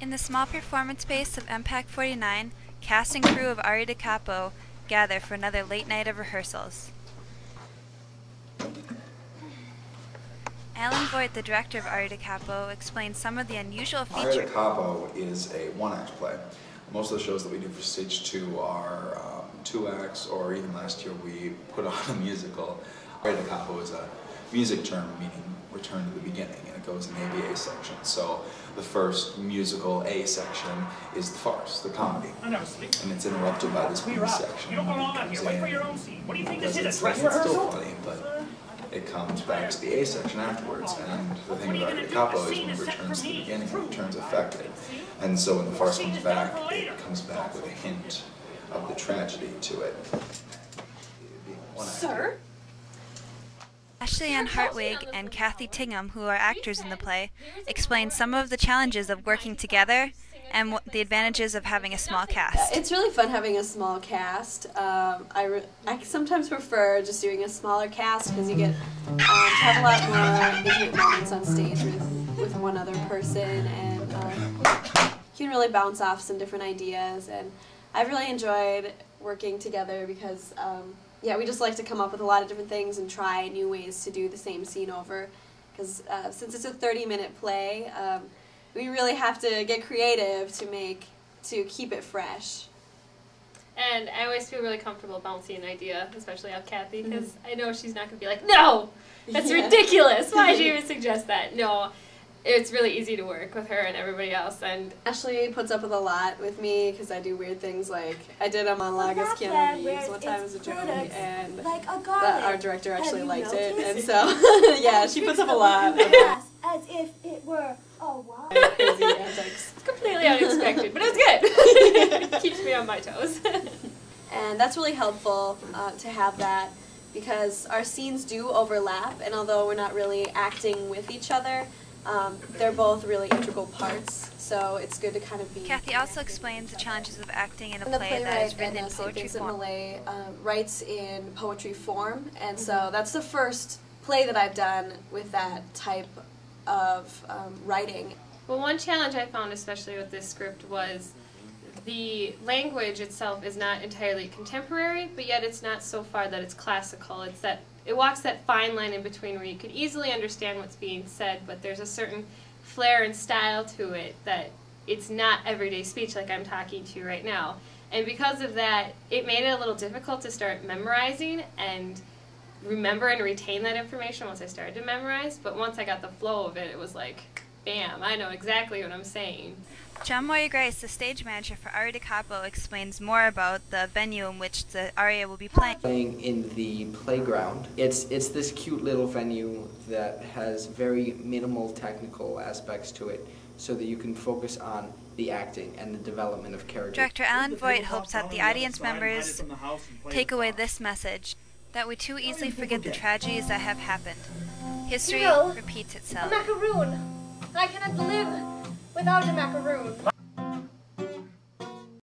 In the small performance space of MPAC 49, cast and crew of Aria da Capo gather for another late night of rehearsals. Alan Voigt, the director of Aria da Capo, explains some of the unusual features. Aria da Capo is a one-act play. Most of the shows that we do for Stage 2 are 2 acts, or even last year we put on a musical. Aria da Capo is a music term meaning return to the beginning, and it goes in the ABA section. So the first musical A section is the farce, the comedy, and it's interrupted by this B section. You don't belong out here. Wait for your own scene. What do you think this is? It's still funny, but it comes back to the A section afterwards. And the thing about Aria da Capo is when it returns to the beginning, it returns affected. And so when the farce comes back, it comes back with a hint of the tragedy to it. Sir? Ashley Ann Hartwig and Kathy Tingham, who are actors in the play, explain some of the challenges of working together and the advantages of having a small cast. It's really fun having a small cast. I sometimes prefer just doing a smaller cast because you get to have a lot more intimate moments on stage with one other person, and you can really bounce off some different ideas. And I've really enjoyed working together because yeah, we just like to come up with a lot of different things and try new ways to do the same scene over. Because since it's a 30-minute play, we really have to get creative to keep it fresh. And I always feel really comfortable bouncing an idea, especially off Kathy, because I know she's not going to be like, no, that's ridiculous. Why did you even suggest that? No. It's really easy to work with her and everybody else. And Ashley puts up with a lot with me because I do weird things, like I did a monologue as Keanu Reeves one time as a joke, and like our director actually liked it, and so yeah, she puts up a lot. As if it were a what? Crazy antics. It's completely unexpected, but it's good. It keeps me on my toes. And that's really helpful to have that, because our scenes do overlap, and although we're not really acting with each other, they're both really integral parts, so it's good to kind of be... Kathy also explains the challenges of acting in a play that is written in poetry form. Writes in poetry form, and so that's the first play that I've done with that type of writing. Well, one challenge I found, especially with this script, was the language itself is not entirely contemporary, but yet it's not so far that it's classical. It's that it walks that fine line in between where you could easily understand what's being said, but there's a certain flair and style to it that it's not everyday speech like I'm talking to you right now. And because of that, it made it a little difficult to start memorizing and remember and retain that information once I started to memorize, but once I got the flow of it, it was like, bam, I know exactly what I'm saying. John Moyer Grace, the stage manager for Aria da Capo, explains more about the venue in which the aria will be playing. Playing in the playground. It's this cute little venue that has very minimal technical aspects to it, so that you can focus on the acting and the development of character. Director Alan Voigt hopes that the audience members take away this message, that we too easily forget the tragedies that have happened. History repeats itself. A macaroon. I cannot live without a macaroon.